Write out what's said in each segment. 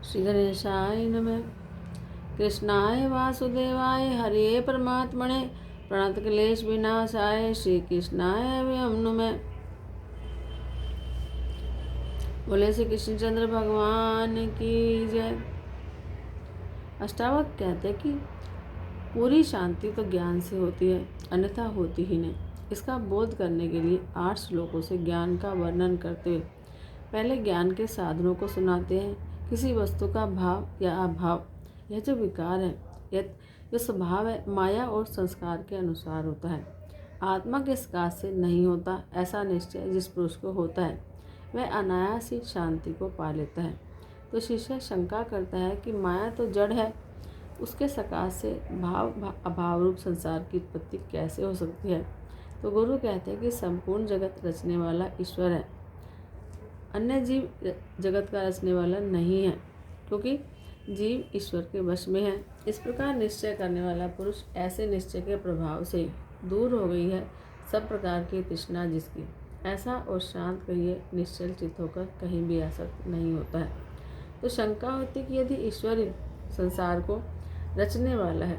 श्री गणेशाय नमः। कृष्णाय वासुदेवाय हरे परमात्मने प्रणत क्लेश विनाशाय श्री कृष्णाय वयम नमः। बोले श्री कृष्णचंद्र भगवान की जय। अष्टावक्र कहते कि पूरी शांति तो ज्ञान से होती है, अन्यथा होती ही नहीं। इसका बोध करने के लिए 8 श्लोकों से ज्ञान का वर्णन करते हुए पहले ज्ञान के साधनों को सुनाते हैं। किसी वस्तु का भाव या अभाव, यह जो विकार है, यह जो स्वभाव है, माया और संस्कार के अनुसार होता है। आत्मा के सकाश से नहीं होता। ऐसा निश्चय जिस पुरुष को होता है वह अनायास ही शांति को पा लेता है। तो शिष्य शंका करता है कि माया तो जड़ है, उसके सकाश से भाव अभाव रूप संसार की उत्पत्ति कैसे हो सकती है। तो गुरु कहते हैं कि संपूर्ण जगत रचने वाला ईश्वर है, अन्य जीव जगत का रचने वाला नहीं है, क्योंकि जीव ईश्वर के वश में है। इस प्रकार निश्चय करने वाला पुरुष ऐसे निश्चय के प्रभाव से दूर हो गई है सब प्रकार की तृष्णा जिसकी। ऐसा और शांत कहिए निश्चल चित्त होकर कहीं भी आसक्त नहीं होता है। तो शंका होती कि यदि ईश्वर संसार को रचने वाला है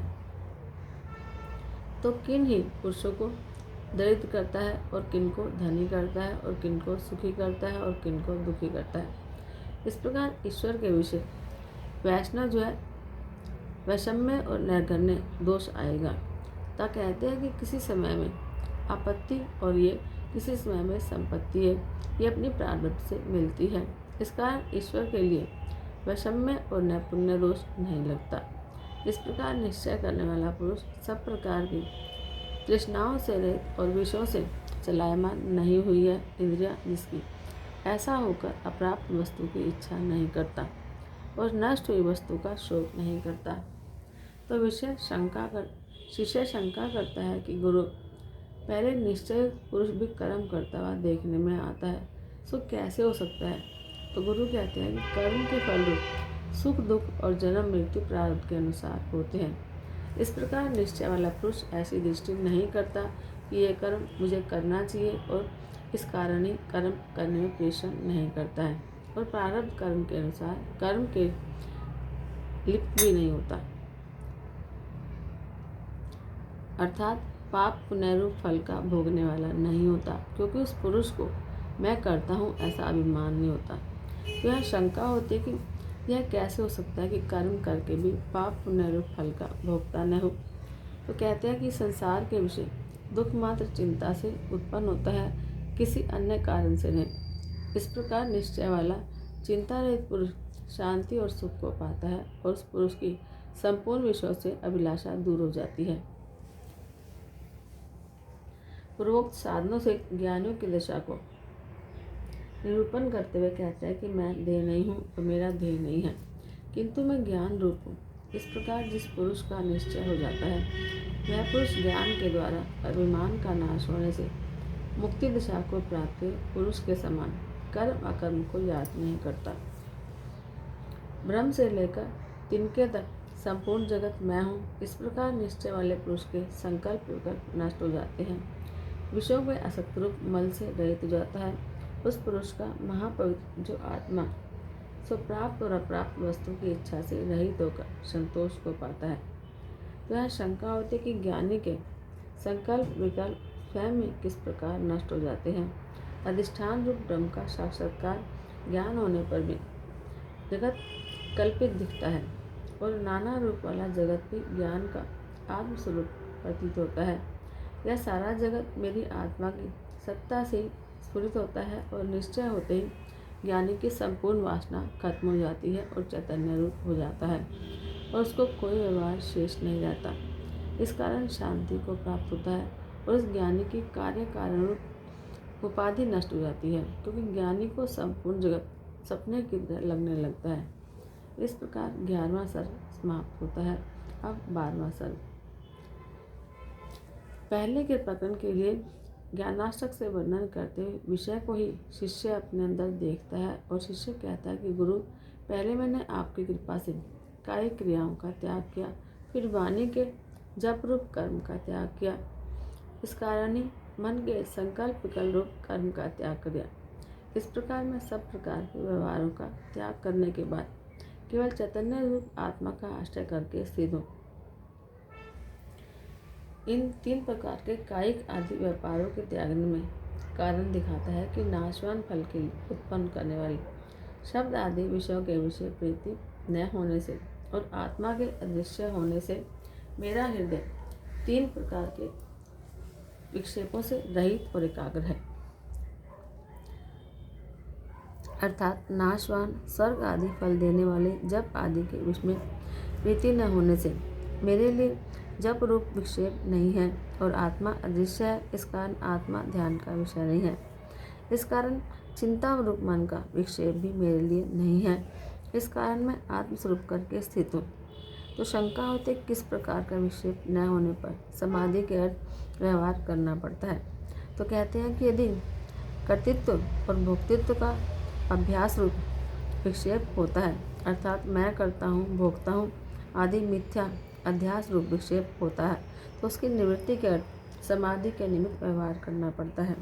तो किन ही पुरुषों को दरिद्र करता है और किन को धनी करता है और किन को सुखी करता है और किन को दुखी करता है। इस प्रकार ईश्वर के विषय वैष्णव जो है वैषम्य और नैर्घण्य दोष आएगा। ता कहते हैं कि किसी समय में आपत्ति और ये किसी समय में संपत्ति है, ये अपनी प्रारब्ध से मिलती है। इस कारण ईश्वर के लिए वैषम्य और नैपुण्य दोष नहीं लगता। इस प्रकार निश्चय करने वाला पुरुष सब प्रकार की तृष्णाओं से रहित और विषयों से चलायमान नहीं हुई है इंद्रिया जिसकी। ऐसा होकर अप्राप्त वस्तु की इच्छा नहीं करता और नष्ट हुई वस्तु का शोक नहीं करता। तो शिष्य शंका करता है कि गुरु, पहले निश्चय पुरुष भी कर्म करता हुआ देखने में आता है, सो कैसे हो सकता है। तो गुरु कहते हैं कि कर्म के फल रूप सुख दुख और जन्म मृत्यु प्रारब्ध के अनुसार होते हैं। इस प्रकार निश्चय वाला पुरुष ऐसी दृष्टि नहीं करता कि ये कर्म मुझे करना चाहिए और इस कारण ही कर्म करने में परिश्रम नहीं करता है और प्रारब्ध कर्म के अनुसार कर्म के लिप्त भी नहीं होता, अर्थात पाप पुण्य रूप फल का भोगने वाला नहीं होता, क्योंकि उस पुरुष को मैं करता हूँ ऐसा अभिमान नहीं होता। तो यह शंका होती है कि यह कैसे हो सकता है कि कर्म करके भी पाप पुण्य रूप फल का भोगता न हो। तो कहते हैं कि संसार के विषय दुख मात्र चिंता से उत्पन्न होता है, किसी अन्य कारण से नहीं। इस प्रकार निश्चय वाला चिंता रहित पुरुष शांति और सुख को पाता है और उस पुरुष की संपूर्ण विषयों से अभिलाषा दूर हो जाती है। पूर्वोक्त साधनों से ज्ञानियों की दशा को निरूपण करते हुए कहता है कि मैं देह नहीं हूँ और मेरा देह नहीं है, किंतु मैं ज्ञान रूप हूँ। इस प्रकार जिस पुरुष का निश्चय हो जाता है वह पुरुष ज्ञान के द्वारा अभिमान का नाश होने से मुक्ति दशा को प्राप्त पुरुष के समान कर्म अकर्म को याद नहीं करता। ब्रह्म से लेकर तिनके तक संपूर्ण जगत मैं हूँ। इस प्रकार निश्चय वाले पुरुष के संकल्प विकल्प नष्ट हो जाते हैं, विषयों में आसक्त रूप मल से रहित हो जाता है। उस पुरुष का महापवित्र जो आत्मा सो प्राप्त और अप्राप्त वस्तु की इच्छा से रहित होकर संतोष को पाता है। तो यह शंका होती है कि ज्ञानी के संकल्प विकल्प स्वयं ही किस प्रकार नष्ट हो जाते हैं। अधिष्ठान रूप ब्रह्म का साक्षात्कार ज्ञान होने पर भी जगत कल्पित दिखता है और नाना रूप वाला जगत भी ज्ञान का आत्मस्वरूप प्रतीत होता है। यह सारा जगत मेरी आत्मा की सत्ता से स्फुरित होता है और निश्चय होते ही ज्ञानी की संपूर्ण वासना खत्म हो जाती है और चैतन्य रूप हो जाता है और उसको कोई व्यवहार शेष नहीं रहता। इस कारण शांति को प्राप्त होता है और उस ज्ञानी की कार्य कारण रूप उपाधि नष्ट हो जाती है, क्योंकि ज्ञानी को संपूर्ण जगत सपने की तरह लगने लगता है। इस प्रकार 11वां सर्ग समाप्त होता है। अब 12वां सर्ग। पहले के प्रकरण के लिए ज्ञानाष्टक से वर्णन करते हुए विषय को ही शिष्य अपने अंदर देखता है और शिष्य कहता है कि गुरु, पहले मैंने आपकी कृपा से कायिक क्रियाओं का त्याग किया, फिर वाणी के जप रूप कर्म का त्याग किया। इस कारण ही मन के संकल्प विकल्प रूप कर्म का त्याग कर दिया। इस प्रकार मैं सब प्रकार के व्यवहारों का त्याग करने के बाद केवल चैतन्य रूप आत्मा का आश्रय करके स्थित हूँ। इन 3 प्रकार के कायिक आदि व्यापारों के त्यागने में कारण दिखाता है कि नाशवान फल के उत्पन्न करने वाली शब्द आदि विषयों के विषय प्रीति न होने से और आत्मा के अदृश्य होने से मेरा हृदय 3 प्रकार के विक्षेपों से रहित और एकाग्र है। अर्थात नाशवान स्वर्ग आदि फल देने वाले जप आदि के विषय में प्रीति न होने से मेरे लिए जप रूप विक्षेप नहीं है और आत्मा अदृश्य है। इस कारण आत्मा ध्यान का विषय नहीं है। इस कारण चिंता रूप मन का विक्षेप भी मेरे लिए नहीं है। इस कारण मैं आत्मस्वरूप करके स्थित हूँ। तो शंका होती किस प्रकार का विक्षेप न होने पर समाधि के अर्थ व्यवहार करना पड़ता है। तो कहते हैं कि यदि कर्तृत्व और भोक्तृत्व का अभ्यास रूप विक्षेप होता है, अर्थात मैं करता हूँ, भोगता हूँ आदि मिथ्या अध्यास रूप विक्षेप होता है, तो उसकी निवृत्ति के अर्थ समाधि के निमित्त व्यवहार करना पड़ता है।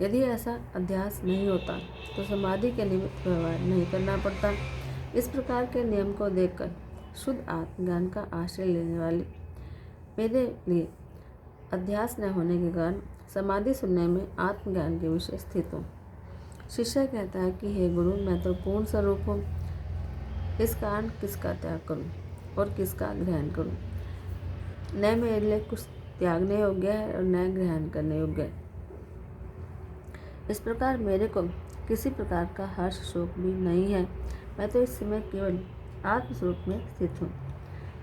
यदि ऐसा अध्यास नहीं होता तो समाधि के निमित्त व्यवहार नहीं करना पड़ता। इस प्रकार के नियम को देखकर शुद्ध आत्मज्ञान का आश्रय लेने वाले मेरे लिए अध्यास न होने के कारण समाधि सुनने में आत्मज्ञान के विषय स्थित हूँ। शिष्य कहता है कि हे गुरु, मैं तो पूर्ण स्वरूप हूँ, इस कारण किसका त्याग करूँ और किसका ग्रहण करूँ? न मेरे लिए कुछ त्यागने योग्य है और न ग्रहण करने योग्य है। इस प्रकार मेरे को किसी प्रकार का हर्ष शोक भी नहीं है। मैं तो इस समय केवल आत्मस्वरूप में स्थित हूँ।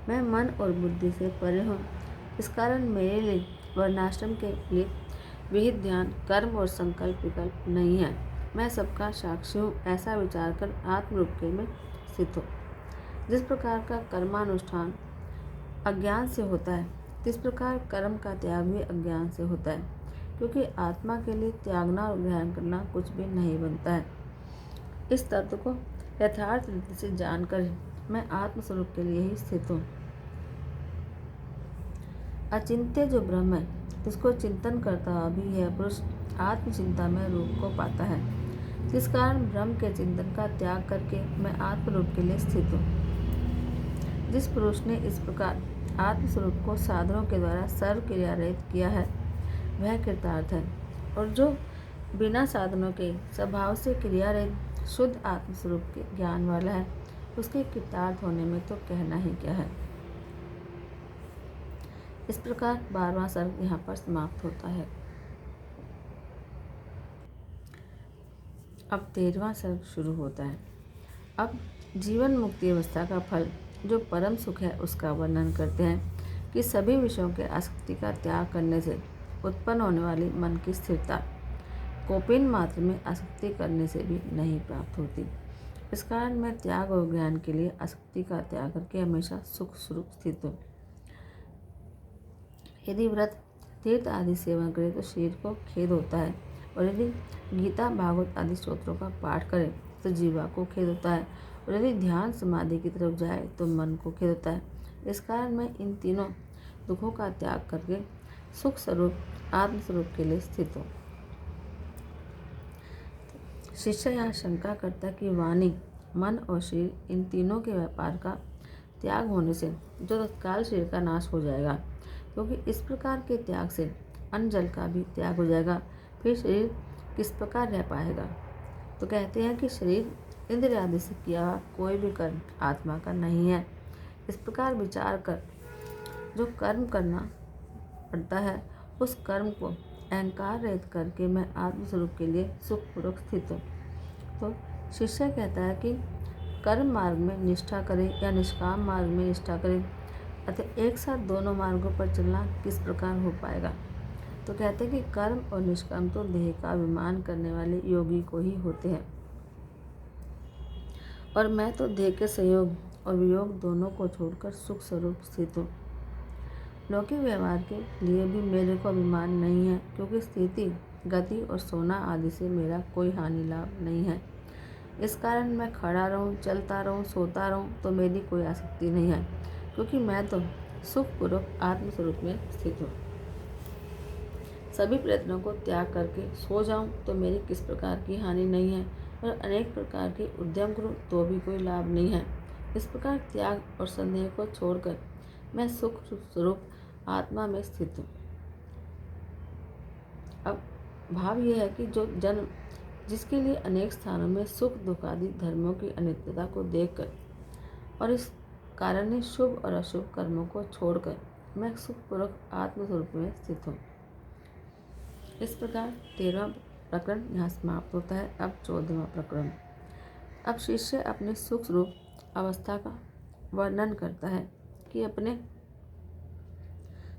मैं मन और बुद्धि से परे हूँ। इस कारण मेरे लिए वर्णाश्रम के लिए विहित ध्यान, कर्म और संकल्प विकल्प नहीं है। मैं सबका साक्षी हूँ, ऐसा विचार कर आत्मरूप के में स्थित हो। जिस प्रकार का कर्मानुष्ठान अज्ञान से होता है, तिस प्रकार कर्म का त्याग भी अज्ञान से होता है, क्योंकि आत्मा के लिए त्यागना और ग्रहण करना कुछ भी नहीं बनता है। इस तत्व को यथार्थ रीति से जानकर मैं आत्मस्वरूप के लिए ही स्थित हूँ। अचिंत्य जो ब्रह्म है, उसको चिंतन करता हुआ भी यह पुरुष आत्मचिंता में रूप को पाता है। जिस कारण ब्रह्म के चिंतन का त्याग करके मैं आत्मरूप के लिए स्थित हूँ। जिस पुरुष ने इस प्रकार आत्मस्वरूप को साधनों के द्वारा सर्व क्रिया रहित किया है, वह कृतार्थ है। और जो बिना साधनों के स्वभाव से क्रिया रहित शुद्ध आत्मस्वरूप के ज्ञान वाला है, उसके कृतार्थ होने में तो कहना ही क्या है। इस प्रकार 12वां सर्ग यहाँ पर समाप्त होता है। अब 13वां सर्ग शुरू होता है। अब जीवन मुक्ति अवस्था का फल जो परम सुख है उसका वर्णन करते हैं कि सभी विषयों के आसक्ति का त्याग करने से उत्पन्न होने वाली मन की स्थिरता कोपिन मात्र में आसक्ति करने से भी नहीं प्राप्त होती। इस कारण मैं त्याग और ज्ञान के लिए आसक्ति का त्याग करके हमेशा सुख स्वरूप स्थित हूँ। यदि व्रत तीर्थ आदि सेवन करे तो शरीर को खेद होता है, और यदि गीता भागवत आदि स्तोत्रों का पाठ करे तो जीवा को खेद होता है, और यदि ध्यान समाधि की तरफ जाए तो मन को खेद होता है। इस कारण मैं इन तीनों दुखों का त्याग करके सुख स्वरूप आत्मस्वरूप के लिए स्थित हूँ। शिष्य यहाँ शंका करता कि वाणी, मन और शरीर इन तीनों के व्यापार का त्याग होने से जो तत्काल शरीर का नाश हो जाएगा, क्योंकि इस प्रकार के त्याग से अन्न जल का भी त्याग हो जाएगा, फिर शरीर किस प्रकार रह पाएगा। तो कहते हैं कि शरीर इंद्रिय आदि से किया कोई भी कर्म आत्मा का नहीं है। इस प्रकार विचार कर जो कर्म करना पड़ता है, उस कर्म को अहंकार रहित करके मैं आत्मस्वरूप के लिए सुखपूर्वक स्थित हूँ। तो शिष्य कहता है कि कर्म मार्ग में निष्ठा करें या निष्काम मार्ग में निष्ठा करें, अतः एक साथ दोनों मार्गों पर चलना किस प्रकार हो पाएगा। तो कहते हैं कि कर्म और निष्काम तो देह का अभिमान करने वाले योगी को ही होते हैं, और मैं तो देह के संयोग और वियोग दोनों को छोड़कर सुख स्वरूप स्थित हूँ। लौकिक व्यवहार के लिए भी मेरे को अभिमान नहीं है, क्योंकि स्थिति, गति और सोना आदि से मेरा कोई हानि लाभ नहीं है। इस कारण मैं खड़ा रहूं, चलता रहूं, सोता रहूं तो मेरी कोई आसक्ति नहीं है, क्योंकि मैं तो सुखपूर्वक आत्मस्वरूप में स्थित हूँ। सभी प्रयत्नों को त्याग करके सो जाऊं तो मेरी किस प्रकार की हानि नहीं है, और अनेक प्रकार के उद्यम करूं तो भी कोई लाभ नहीं है। इस प्रकार त्याग और संदेह को छोड़कर मैं सुख स्वरूप आत्मा में स्थित हूँ। अब भाव यह है कि जो जन्म जिसके लिए अनेक स्थानों में सुख दुख आदि धर्मों की अनित्यता को देखकर और इस कारण ही शुभ और अशुभ कर्मों को छोड़कर मैं सुखपूर्वक आत्मस्वरूप में स्थित हूँ। इस प्रकार 13वां प्रकरण यहाँ समाप्त होता है। अब 14वां प्रकरण। अब शिष्य अपने सुख स्वरूप अवस्था का वर्णन करता है कि अपने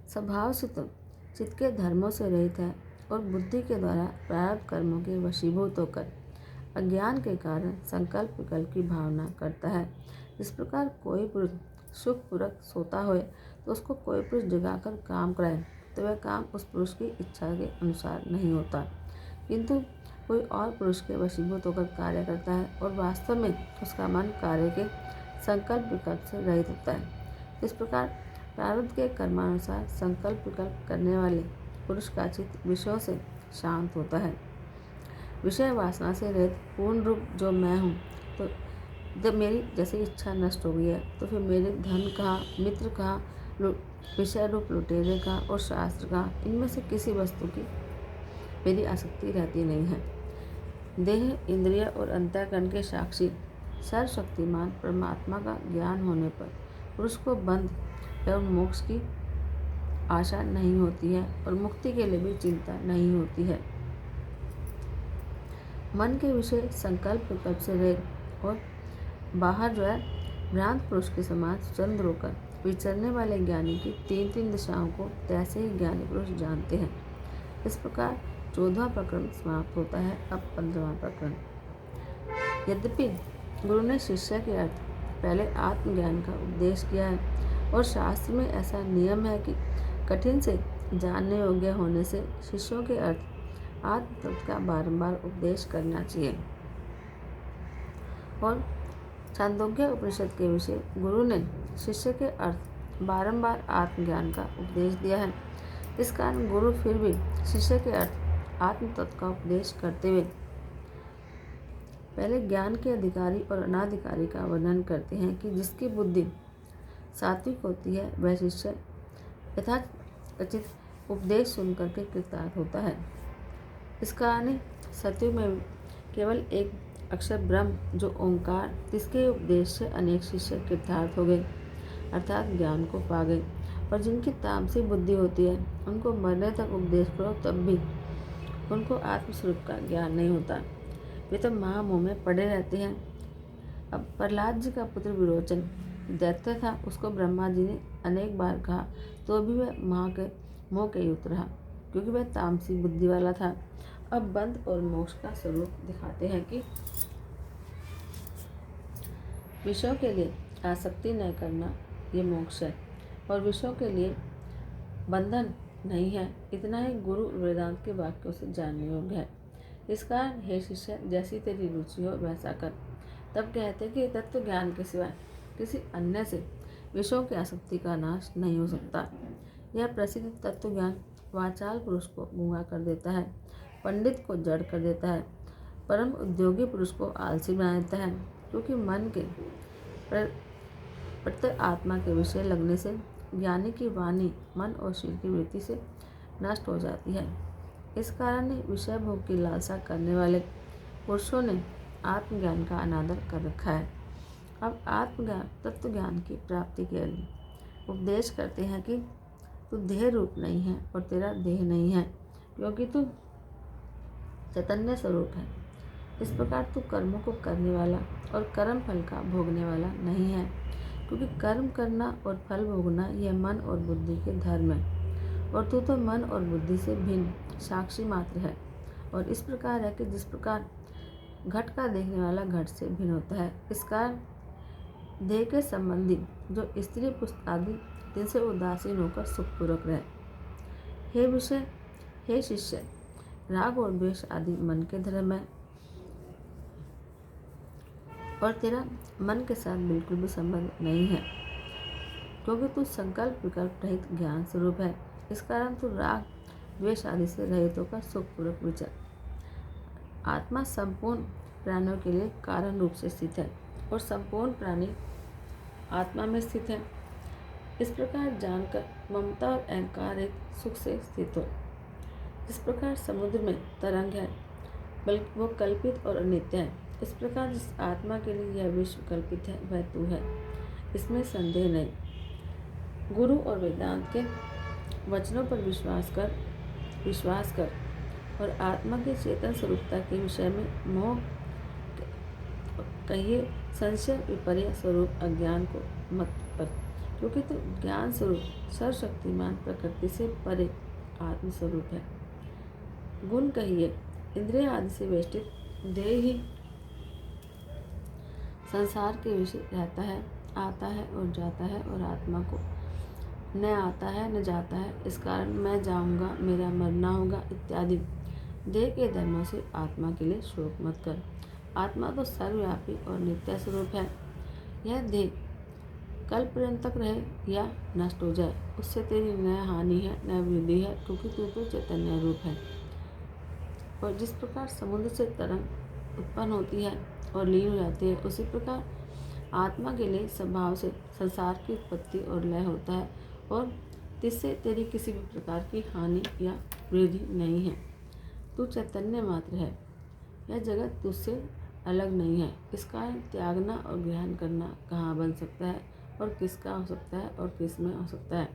स्वभाव से तो चित्त के धर्मों से रहित है और बुद्धि के द्वारा प्रारब्ध कर्मों के वशीभूत होकर अज्ञान के कारण संकल्प विकल्प की भावना करता है। इस प्रकार कोई पुरुष सुखपूर्वक सोता हो तो उसको कोई पुरुष जगाकर काम कराए तो वह काम उस पुरुष की इच्छा के अनुसार नहीं होता, किंतु कोई और पुरुष के वशीभूत होकर कार्य करता है और वास्तव में उसका मन कार्य के संकल्प विकल्प से रहित होता है। इस प्रकार प्रारब्ध के कर्मानुसार संकल्प विकल्प करने वाले पुरुष का चित्त विषयों से शांत होता है। विषय वासना से रहित पूर्ण रूप जो मैं हूँ, तो जब मेरी जैसी इच्छा नष्ट हो गई है तो फिर मेरे धन कहाँ, मित्र कहाँ, विषय रूप लुटेरे कहाँ और शास्त्र कहाँ, इनमें से किसी वस्तु की मेरी आसक्ति रहती नहीं है। देह, इंद्रिय और अंतःकरण के साक्षी सर्वशक्तिमान परमात्मा का ज्ञान होने पर पुरुष को बंध एवं मोक्ष की आशा नहीं होती है और मुक्ति के लिए भी चिंता नहीं होती है। मन के विषय संकल्प विकल्प से रहित और बाहर जो है भ्रांत पुरुष के समान चंद्र होकर विचरने वाले ज्ञानी की 3-3 दिशाओं को तैसे ही ज्ञानी पुरुष जानते हैं। इस प्रकार 14वां प्रकरण समाप्त होता है। अब 15वां प्रकरण। यद्यपि गुरु ने शिष्य के अर्थ पहले आत्मज्ञान का उपदेश किया है और शास्त्र में ऐसा नियम है कि कठिन से जानने योग्य होने से शिष्यों के अर्थ आत्म तत्व का बारंबार उपदेश करना चाहिए, और छांदोग्य उपनिषद के विषय गुरु ने शिष्य के अर्थ बारंबार आत्मज्ञान का उपदेश दिया है। इस कारण गुरु फिर भी शिष्य के अर्थ आत्म तत्व का उपदेश करते हुए पहले ज्ञान के अधिकारी और अनाधिकारी का वर्णन करते हैं कि जिसकी बुद्धि सात्विक होती है वह शिष्य यथाचित उपदेश सुनकर के कृतार्थ होता है। इस कारण सत्युग में केवल एक अक्षर ब्रह्म जो ओंकार, जिसके उपदेश से अनेक शिष्य कृतार्थ हो गए अर्थात ज्ञान को पा गए, और जिनकी तामसी बुद्धि होती है उनको मरने तक उपदेश करो तब भी उनको आत्मस्वरूप का ज्ञान नहीं होता, वे तो महामोह में पड़े रहते हैं। अब प्रहलाद जी का पुत्र विरोचन दैत्य था, उसको ब्रह्मा जी ने अनेक बार कहा तो भी वह मोह के युक्त रहा, क्योंकि वह तामसी बुद्धि वाला था। अब बंध और मोक्ष का स्वरूप दिखाते हैं कि विषयों के लिए आसक्ति न करना ये मोक्ष है और विषयों के लिए बंधन नहीं है। इतना ही गुरु वेदांत के वाक्यों से जानने योग्य है। इस कारण हे शिष्य, जैसी तेरी रुचि हो वैसा कर। तब कहते कि तत्व ज्ञान के सिवाय किसी अन्य से विषयों की आसक्ति का नाश नहीं हो सकता। यह प्रसिद्ध तत्व ज्ञान वाचाल पुरुष को गूंगा कर देता है, पंडित को जड़ कर देता है, परम उद्योगी पुरुष को आलसी बना देता है, क्योंकि मन के प्रत्येक आत्मा के विषय लगने से ज्ञानी की वाणी मन और शरीर की वृत्ति से नष्ट हो जाती है। इस कारण ही विषय भोग की लालसा करने वाले पुरुषों ने आत्मज्ञान का अनादर कर रखा है। अब आत्मज्ञान तत्व ज्ञान की प्राप्ति के लिए उपदेश करते हैं कि तू देह रूप नहीं है और तेरा देह नहीं है, क्योंकि तू चैतन्य स्वरूप है। इस प्रकार तू कर्मों को करने वाला और कर्म फल का भोगने वाला नहीं है, क्योंकि कर्म करना और फल भोगना यह मन और बुद्धि के धर्म है, और तू तो मन और बुद्धि से भिन्न साक्षी मात्र है। और इस प्रकार है कि जिस प्रकार घट का देखने वाला घट से भिन्न होता है, इस कारण देह के संबंधी जो स्त्री पुरुष आदि जिनसे उदासीन होकर सुखपूर्वक रहे। हे विषय, हे शिष्य, राग और द्वेष आदि मन के धर्म है और तेरा मन के साथ बिल्कुल भी संबंध नहीं है, क्योंकि तू संकल्प विकल्प रहित ज्ञान स्वरूप है। इस कारण तू राग द्वेष आदि से रहित होकर सुखपूर्वक विचर। आत्मा संपूर्ण प्राणियों के लिए कारण रूप से स्थित है और संपूर्ण प्राणी आत्मा में स्थित है। इस प्रकार जानकर ममता और अहंकार एक सुख से स्थित हो। इस प्रकार समुद्र में तरंग है, बल्कि वो कल्पित और अनित्य है। इस प्रकार जिस आत्मा के लिए यह विश्व कल्पित है वह तू है, इसमें संदेह नहीं। गुरु और वेदांत के वचनों पर विश्वास कर और आत्मा की चेतन स्वरूपता के विषय में मोह कहिए संशय विपर्य स्वरूप अज्ञान को मत पर, क्योंकि तो ज्ञान स्वरूप सर्वशक्तिमान प्रकृति से परे आत्मस्वरूप है। गुण कहिए इंद्रिय आदि से वेष्टित देह ही संसार के विषय रहता है, आता है और जाता है, और आत्मा को न आता है न जाता है। इस कारण मैं जाऊंगा, मेरा मरना होगा इत्यादि देह के धर्मों से आत्मा के लिए शोक मत कर। आत्मा तो सर्वव्यापी और नित्य स्वरूप है। यह देह कल पर्यंत तक रहे या नष्ट हो जाए, उससे तेरी न हानि है न वृद्धि है, क्योंकि तू तो चैतन्य रूप है। और जिस प्रकार समुद्र से तरंग उत्पन्न होती है और लीन हो जाती है, उसी प्रकार आत्मा के लिए स्वभाव से संसार की उत्पत्ति और लय होता है, और जिससे तेरी किसी भी प्रकार की हानि या वृद्धि नहीं है। तू चैतन्य मात्र है, यह जगत तुझसे अलग नहीं है। इस कारण त्यागना और ग्रहण करना कहाँ बन सकता है और किसका हो सकता है और किस में हो सकता है।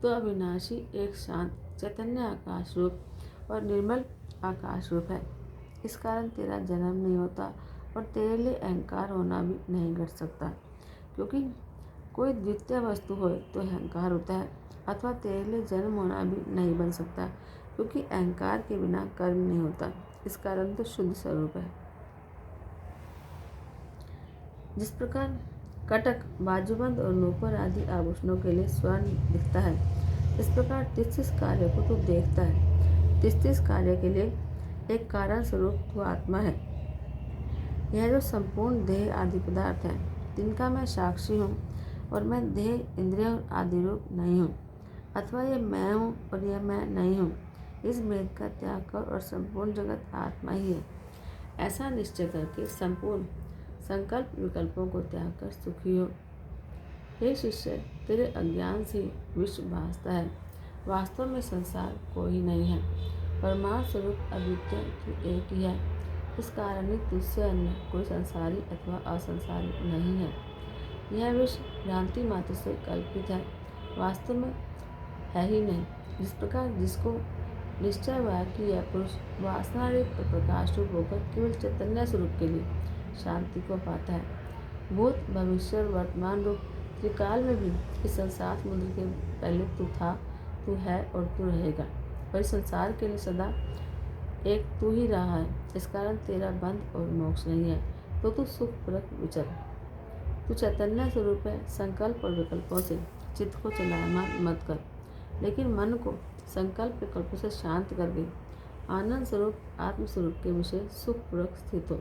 तो अविनाशी एक शांत चैतन्य आकाश रूप और निर्मल आकाश रूप है। इस कारण तेरा जन्म नहीं होता और तेरे लिए अहंकार होना भी नहीं घट सकता, क्योंकि कोई द्वितीय वस्तु हो तो अहंकार होता है, अथवा तेरे लिए जन्म होना भी नहीं बन सकता, क्योंकि अहंकार के बिना कर्म नहीं होता। इस कारण तो शुद्ध स्वरूप है। जिस प्रकार कटक, बाजूबंद और नूपुर आदि आभूषणों के लिए स्वर्ण दिखता है, इस प्रकार 33 कार्य को तू देखता है। 33 कार्य के लिए एक कारण स्वरूप तू आत्मा है। यह जो संपूर्ण देह आदि पदार्थ है, जिनका मैं साक्षी हूँ, और मैं देह इंद्रिय आदि रूप नहीं हूँ, अथवा ये मैं हूँ और यह मैं नहीं हूँ, इस भेद का त्याग कर और संपूर्ण जगत आत्मा ही है, ऐसा निश्चय करके संपूर्ण संकल्प विकल्पों को त्याग कर सुखी हो। हे शिष्य, तेरे अज्ञान से विश्व भासता है, वास्तव में संसार कोई नहीं है। परमार्थ स्वरूप अद्वितीय तू एक ही है। इस कारण ही तुझसे अन्य कोई संसारी अथवा असंसारी नहीं है। यह विश्व भ्रांति मात्र से कल्पित है, वास्तव में है ही नहीं। जिस प्रकार जिसको निश्चय हुआ कि यह पुरुष वासना रहित और प्रकाश रूप होकर केवल चैतन्य स्वरूप के लिए शांति को पाता है, भूत भविष्य और वर्तमान रूप त्रिकाल में भी इस संसार समुद्र के पहले तू था, तू है और तू रहेगा, और इस संसार के लिए सदा एक तू ही रहा है। इस कारण तेरा बंध और मोक्ष नहीं है, तो तू सुखपूर्वक विचर। तू चैतन्य स्वरूप है। संकल्प और विकल्पों से चित्त को चलायमान मत कर, लेकिन मन को संकल्प विकल्पों से शांत करके आनंद स्वरूप आत्मस्वरूप के विषय सुखपूर्वक स्थित हो।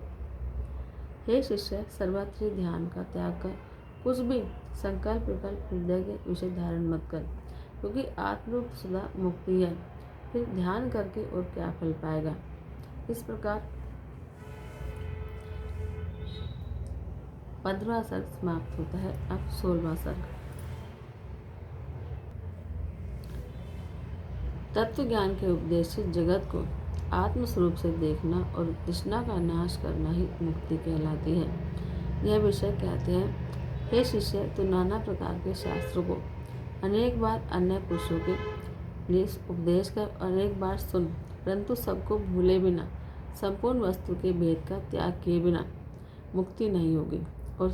हे शिष्य, सर्वत्र ध्यान का त्याग कर कुछ भी संकल्प विकल्प हृदय के विषय धारण मत कर, क्योंकि आत्मरूप सदा मुक्ति है। फिर ध्यान करके और क्या फल पाएगा। इस प्रकार 15वां सर्ग समाप्त होता है। अब 16वां सर्ग। तत्व ज्ञान के उपदेश से जगत को आत्मस्वरूप से देखना और तृष्णा का नाश करना ही मुक्ति कहलाती है। यह विषय कहते हैं, हे शिष्य, तू नाना प्रकार के शास्त्रों को अनेक बार अन्य पुरुषों के लिए उपदेश कर अनेक बार सुन, परंतु सबको भूले बिना, संपूर्ण वस्तु के भेद का त्याग किए बिना मुक्ति नहीं होगी, और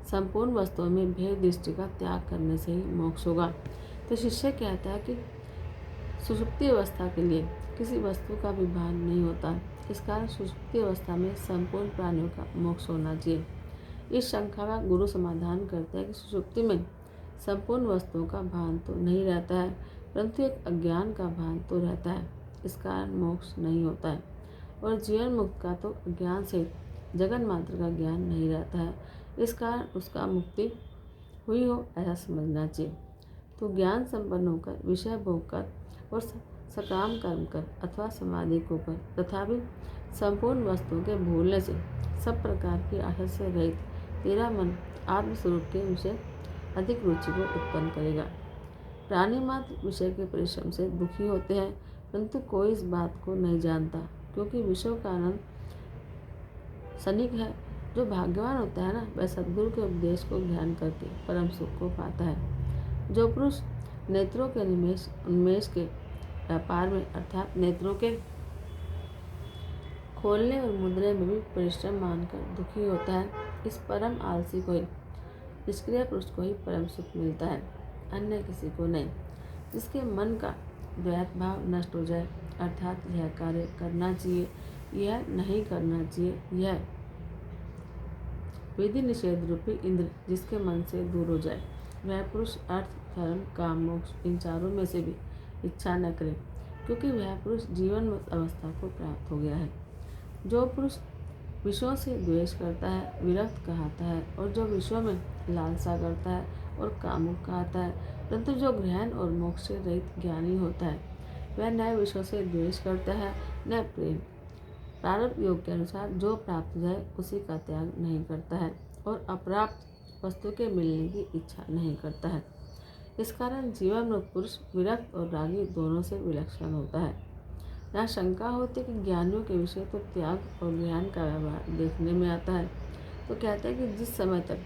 संपूर्ण वस्तुओं में भेद दृष्टि का त्याग करने से ही मोक्ष होगा। तो शिष्य कहता है कि सुषुप्ति अवस्था के लिए किसी वस्तु का भी भान नहीं होता। इस कारण सुषुप्ति अवस्था में संपूर्ण प्राणियों का मोक्ष होना चाहिए। इस शंका का गुरु समाधान करते हैं कि सुषुप्ति में संपूर्ण वस्तुओं का भान तो नहीं रहता है, परंतु एक अज्ञान का भान तो रहता है। इस कारण मोक्ष नहीं होता है, और जीवन मुक्त का तो अज्ञान से जगन मात्र का ज्ञान नहीं रहता है। इस कारण उसका मुक्ति हुई हो ऐसा समझना चाहिए। तो ज्ञान संपन्न होकर विषय भोग कर और सकाम कर्म कर अथवा समाधि को कर, तथा भी संपूर्ण वस्तुओं के भूलने से, सब प्रकार की आशा से रहित तेरा मन आत्मस्वरूप के विषय अधिक रुचि को उत्पन्न करेगा। प्राणी मात्र विषय के परिश्रम से दुखी होते हैं, परंतु कोई इस बात को नहीं जानता, क्योंकि विषयों का आनंद क्षणिक है। जो भाग्यवान होता है ना, वह सद्गुरु के उपदेश को ध्यान करके परम सुख को पाता है। जो पुरुष नेत्रों के उन्मेष के व्यापार में, अर्थात नेत्रों के खोलने और मुद्रे में भी परिश्रम मानकर दुखी होता है, इस परम आलसी को ही, निष्क्रिय पुरुष को ही परम सुख मिलता है, अन्य किसी को नहीं। जिसके मन का द्वैत भाव नष्ट हो जाए, अर्थात यह कार्य करना चाहिए, यह नहीं करना चाहिए, यह विधि निषेध रूपी इंद्र जिसके मन से दूर हो जाए, वह पुरुष अर्थ, धर्म, काम, मोक्ष इन चारों में से भी इच्छा न करे, क्योंकि वह पुरुष जीवन अवस्था को प्राप्त हो गया है। जो पुरुष विषयों से द्वेष करता है, विरक्त कहता है, और जो विषयों में लालसा करता है और कामुक कहता है, परंतु जो ग्रहण और मोक्ष से रहित ज्ञानी होता है, वह न विषयों से द्वेष करता है न प्रेम। प्रारब्ध योग के अनुसार जो प्राप्त हो जाए उसी का त्याग नहीं करता है, और अप्राप्त वस्तु के मिलने की इच्छा नहीं करता है। इस कारण जीवन में पुरुष विरक्त और रागी दोनों से विलक्षण होता है। यहाँ शंका होती कि ज्ञानियों के विषय तो त्याग और ज्ञान का व्यवहार देखने में आता है, तो कहते हैं कि जिस समय तक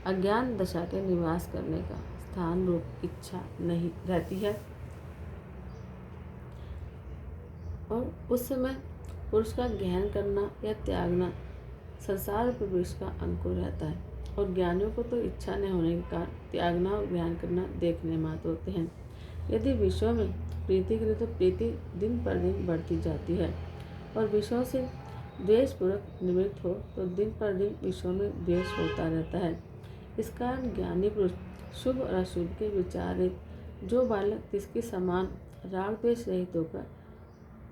अज्ञान दशा के निवास करने का स्थान रूप इच्छा नहीं रहती है, और उस समय पुरुष का ग्रहण करना या त्यागना संसार प्रवेश का अंकुर रहता है, और ज्ञानियों को तो इच्छा न होने के कारण त्यागना और ग्रहण करना देखने मात्र होते हैं। यदि विषयों में प्रीति करे तो प्रीति दिन पर दिन बढ़ती जाती है, और विषयों से द्वेषपूर्वक निवृत्त हो तो दिन पर दिन विषयों में द्वेष होता रहता है। इस कारण ज्ञानी पुरुष शुभ और अशुभ के विचार रहित, जो बालक तिसके समान राग द्वेष रहित होकर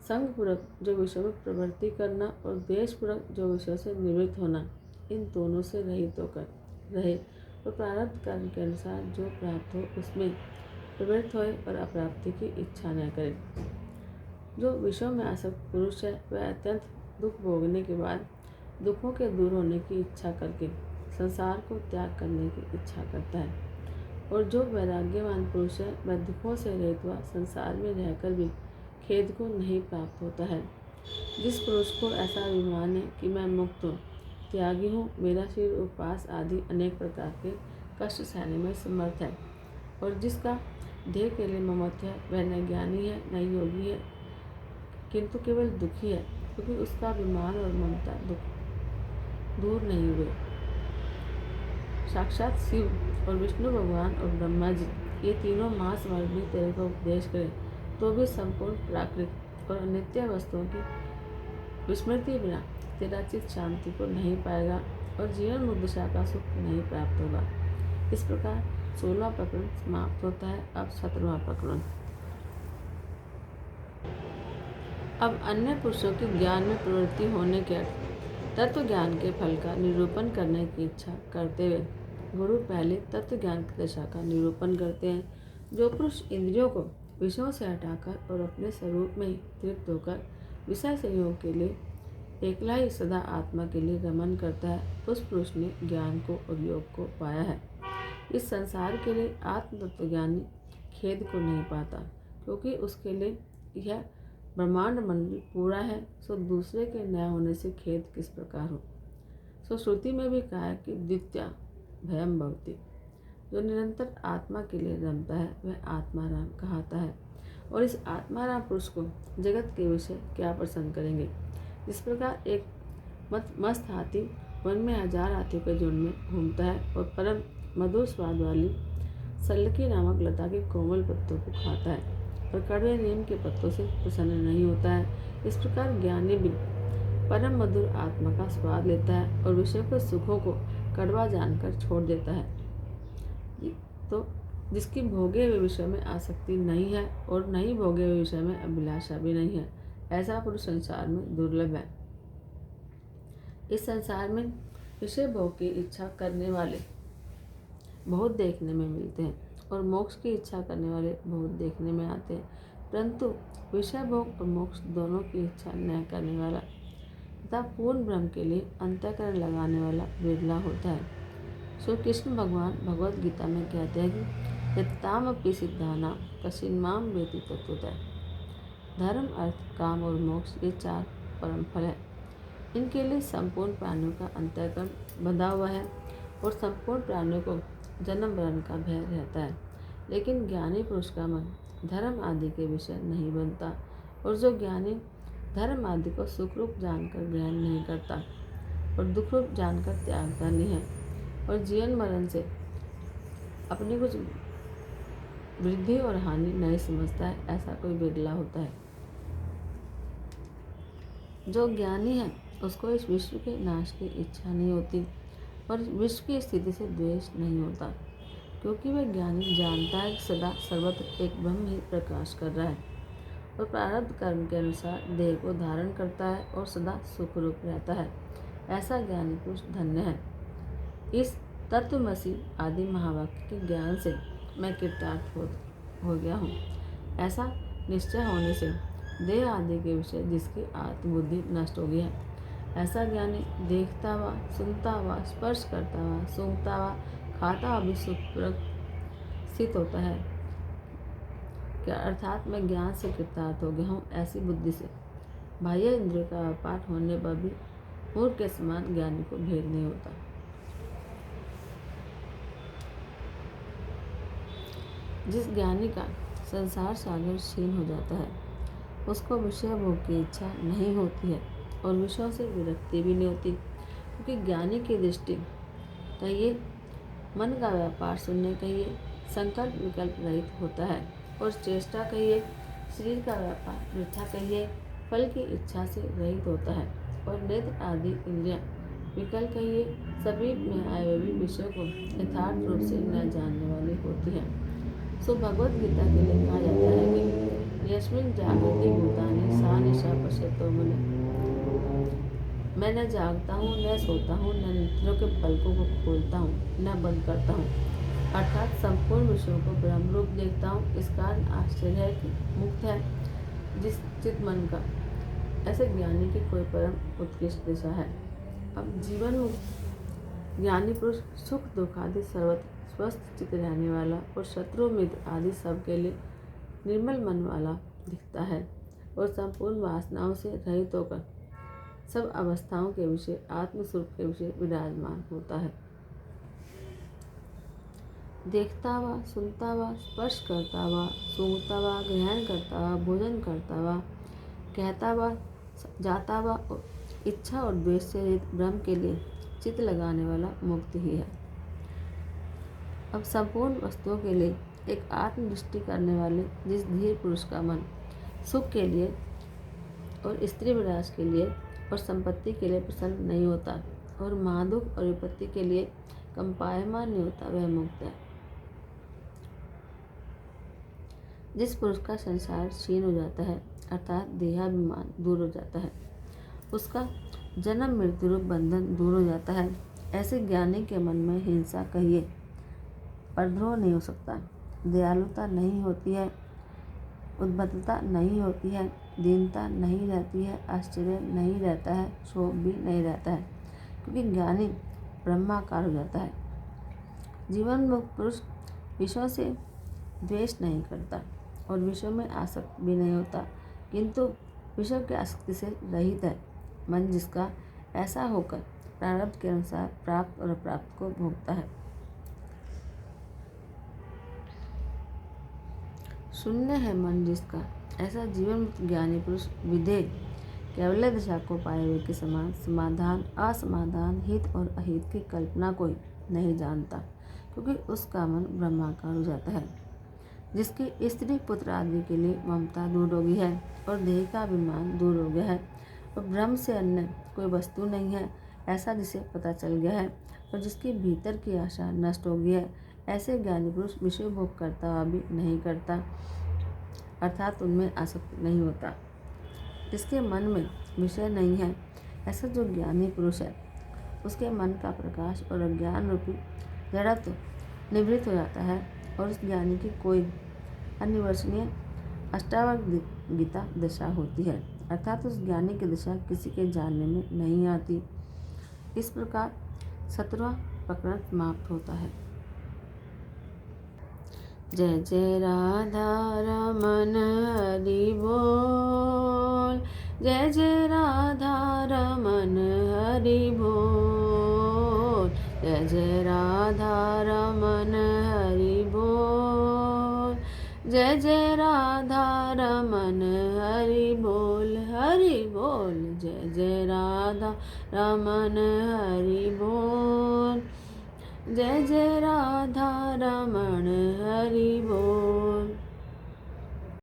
संगपूर्वक जो विषयों में प्रवृत्ति करना और द्वेषपूर्वक जो विषयों से निवृत्त होना, इन दोनों से रहित होकर रहे, और प्रारब्ध कर्म के अनुसार जो प्राप्त हो उसमें प्रवृत्त होए और अप्राप्ति की इच्छा न करे। जो विषयों में आसक्त पुरुष है, वह अत्यंत दुख भोगने के बाद दुखों के दूर होने की इच्छा करके संसार को त्याग करने की इच्छा करता है, और जो वैराग्यवान पुरुष है, वह दुखों से रहित हुआ संसार में रहकर भी खेद को नहीं प्राप्त होता है। जिस पुरुष को ऐसा अभिमान है कि मैं मुक्त हूँ, त्यागी हूँ, मेरा शरीर उपवास आदि अनेक प्रकार के कष्ट सहने में समर्थ है, और जिसका देह के लिए ममत्व है, वह न ज्ञानी है न योगी है, किंतु केवल दुखी है, क्योंकि उसका अभिमान और ममता दुख दूर नहीं हुए। साक्षात शिव और विष्णु भगवान और ब्रह्मा जी, ये तीनों महासमर्थ भी तेरे को उपदेश करें तो भी संपूर्ण प्राकृत और अनित्य वस्तुओं की विस्मृति बिना तेरा चित्त शांति को नहीं पाएगा, और जीवन मुक्त दशा का सुख नहीं प्राप्त होगा। इस प्रकार 16वां प्रकरण समाप्त होता है। अब 17वां प्रकरण। अब अन्य पुरुषों की ज्ञान में प्रवृत्ति होने के तत्व ज्ञान के फल का निरूपण करने की इच्छा करते हुए गुरु पहले तत्व ज्ञान की दशा का निरूपण करते हैं। जो पुरुष इंद्रियों को विषयों से हटाकर और अपने स्वरूप में ही तृप्त होकर विषय संयोग के लिए एकला ही सदा आत्मा के लिए रमन करता है, उस पुरुष ने ज्ञान को और योग को पाया है। इस संसार के लिए आत्म तत्वज्ञानी खेद को नहीं पाता, क्योंकि उसके लिए यह ब्रह्मांड मंडल पूरा है, सो दूसरे के न होने से खेद किस प्रकार हो। सो श्रुति में भी कहा है कि द्वितीया भयम भवति। जो निरंतर आत्मा के लिए रमता है वह आत्माराम कहता है, और इस आत्माराम पुरुष को जगत के विषय क्या प्रसन्न करेंगे। जिस प्रकार एक मस्त हाथी वन में 1000 हाथियों के झुंड में घूमता है और परम मधुर स्वाद वाली सल्लकी नामक लता के कोमल पत्तों को खाता है, और कड़वे नीम के पत्तों से प्रसन्न नहीं होता है, इस प्रकार ज्ञानी भी परम मधुर आत्मा का स्वाद लेता है और विषय के सुखों को कड़वा जानकर छोड़ देता है। तो जिसकी भोगे हुए विषय में आसक्ति नहीं है और नहीं भोगे हुए विषय में अभिलाषा भी नहीं है, ऐसा पुरुष संसार में दुर्लभ है। इस संसार में विषय भोग की इच्छा करने वाले बहुत देखने में मिलते हैं, और मोक्ष की इच्छा करने वाले बहुत देखने में आते हैं, परंतु विषय भोग और मोक्ष दोनों की इच्छा न करने वाला तथा पूर्ण ब्रह्म के लिए अंतःकरण लगाने वाला बिरला होता है। श्री कृष्ण भगवान भगवद गीता में कहते हैं कि यत्तामपि सिद्धानां कश्चिन्मां वेत्ति तत्त्वतः। धर्म, अर्थ, काम और मोक्ष ये 4 परम फल है। इनके लिए संपूर्ण प्राणियों का अंतःकरण बंधा हुआ है और संपूर्ण प्राणियों को जन्म मरण का भय रहता है। लेकिन ज्ञानी पुरुष का मन धर्म आदि के विषय नहीं बनता, और जो ज्ञानी धर्म आदि को सुख रूप जानकर ग्रहण नहीं करता और दुख रूप जानकर त्यागता नहीं है, और जीवन मरण से अपनी कुछ वृद्धि और हानि नहीं समझता है, ऐसा कोई बिरला होता है। जो ज्ञानी है उसको इस विश्व के नाश की इच्छा नहीं होती और विश्व की स्थिति से द्वेष नहीं होता, क्योंकि वह ज्ञानी जानता है कि सदा सर्वत्र एक ब्रह्म ही प्रकाश कर रहा है और प्रारब्ध कर्म के अनुसार देह को धारण करता है और सदा सुख रूप रहता है। ऐसा ज्ञानी पुरुष धन्य है। इस तत्वमसि आदि महावाक्य के ज्ञान से मैं कृतार्थ हो गया हूँ। ऐसा निश्चय होने से देह आदि के विषय जिसकी आत्मबुद्धि नष्ट हो गई है, ऐसा ज्ञानी देखता हुआ, सुनता हुआ, स्पर्श करता हुआ, सूंघता हुआ, खाता हुआ भी सुखपूर्वक स्थित होता है। क्या अर्थात मैं ज्ञान से कृतार्थ हो गया हूँ, ऐसी बुद्धि से बाह्य इंद्रियों का अपाट होने पर भी मूर्ख के समान ज्ञानी को भेद नहीं होता। जिस ज्ञानी का संसार सागर क्षीण हो जाता है, उसको विषय भोग की इच्छा नहीं होती है और विषयों से विरक्ति भी नहीं होती, क्योंकि ज्ञानी की दृष्टि कहिए, मन का व्यापार शून्य कहिए, संकल्प विकल्प रहित होता है, और चेष्टा कहिए, शरीर का व्यापार वृथा कहिए, फल की इच्छा से रहित होता है, और नेत्र आदि इंद्रियां विकल कहिए, सभी में आए हुए भी विषयों को यथार्थ रूप से न जानने वाली होती है। सो भगवद गीता के लिए कहा जाता है कि यस्मिन् जागृति भूतानि सा निशा पश्यतो मुने। मैं न जागता हूँ, न सोता हूँ, न नेत्रों के पलकों को खोलता हूँ, न बंद करता हूँ, अर्थात संपूर्ण विषयों को ब्रह्म रूप देखता हूँ। इस कारण आश्चर्य है कि मुक्त है जिस चित मन का, ऐसे ज्ञानी की कोई परम उत्कृष्ट दिशा है। अब जीवन मुक्त ज्ञानी पुरुष सुख दुख आदि सर्वत्र स्वस्थ चित्त रहने वाला और शत्रु मित्र आदि सब के लिए निर्मल मन वाला दिखता है, और संपूर्ण वासनाओं से रहित होकर सब अवस्थाओं के विषय आत्मस्वरूप के विषय विराजमान होता है। देखता हुआ, सुनता हुआ, स्पर्श करता हुआ, सूंघता हुआ, ग्रहण करता हुआ, भोजन करता हुआ, कहता हुआ, जाता हुआ, इच्छा और द्वेष से रहित ब्रह्म के लिए चित्त लगाने वाला मुक्त ही है। अब संपूर्ण वस्तुओं के लिए एक आत्मदृष्टि करने वाले जिस धीर पुरुष का मन सुख के लिए और स्त्री विलास के लिए और संपत्ति के लिए प्रसन्न नहीं होता और महादुख और विपत्ति के लिए कंपायमान नहीं होता, वह मुक्त है। जिस पुरुष का संसार क्षीण हो जाता है, अर्थात देहाभिमान दूर हो जाता है, उसका जन्म मृत्यु रूप बंधन दूर हो जाता है, ऐसे ज्ञानी के मन में हिंसा कहिए, परद्रोह नहीं हो सकता, दयालुता नहीं होती है, उद्भटता नहीं होती है, दीनता नहीं रहती है, आश्चर्य नहीं रहता है, शोक भी नहीं रहता है, क्योंकि ज्ञानी ब्रह्माकार हो जाता है। जीवन मुक्त पुरुष विषयों से द्वेष नहीं करता और विषयों में आसक्त भी नहीं होता, किंतु विषयों की आसक्ति से रहित है। मन जिसका ऐसा होकर प्रारब्ध के अनुसार प्राप्त और अप्राप्त को भोगता है। शून्य है मन जिसका, ऐसा जीवन मुक्त ज्ञानी पुरुष विधेय कैवल्य दशा को पाए हुए के समान समाधान असमाधान हित और अहित की कल्पना कोई नहीं जानता, क्योंकि उसका मन ब्रह्माकार हो जाता है। जिसकी स्त्री पुत्र आदि के लिए ममता दूर हो गई है और देह का अभिमान दूर हो गया है और ब्रह्म से अन्य कोई वस्तु नहीं है, ऐसा जिसे पता चल गया है, और जिसके भीतर की आशा नष्ट हो गई है, ऐसे ज्ञानी पुरुष विषय भोग करता हुआ भी नहीं करता, अर्थात उनमें आसक्त नहीं होता। जिसके मन में विषय नहीं है, ऐसा जो ज्ञानी पुरुष है, उसके मन का प्रकाश और अज्ञान रूपी जड़त्व निवृत्त हो जाता है और उस ज्ञानी की कोई अनिवर्चनीय अष्टावक्र गीता दशा होती है, अर्थात उस ज्ञानी की दशा किसी के जानने में नहीं आती। इस प्रकार 17वां प्रकरण समाप्त होता है। जय जय राधा रमन हरि बोल, जय जय राधा रमन हरि बोल, जय जय राधा रमन हरि बोल, जय जय राधा रमन हरि बोल, हरि बोल, जय जय राधा रमन हरि बोल, जय जय राधा रमण हरि बोल।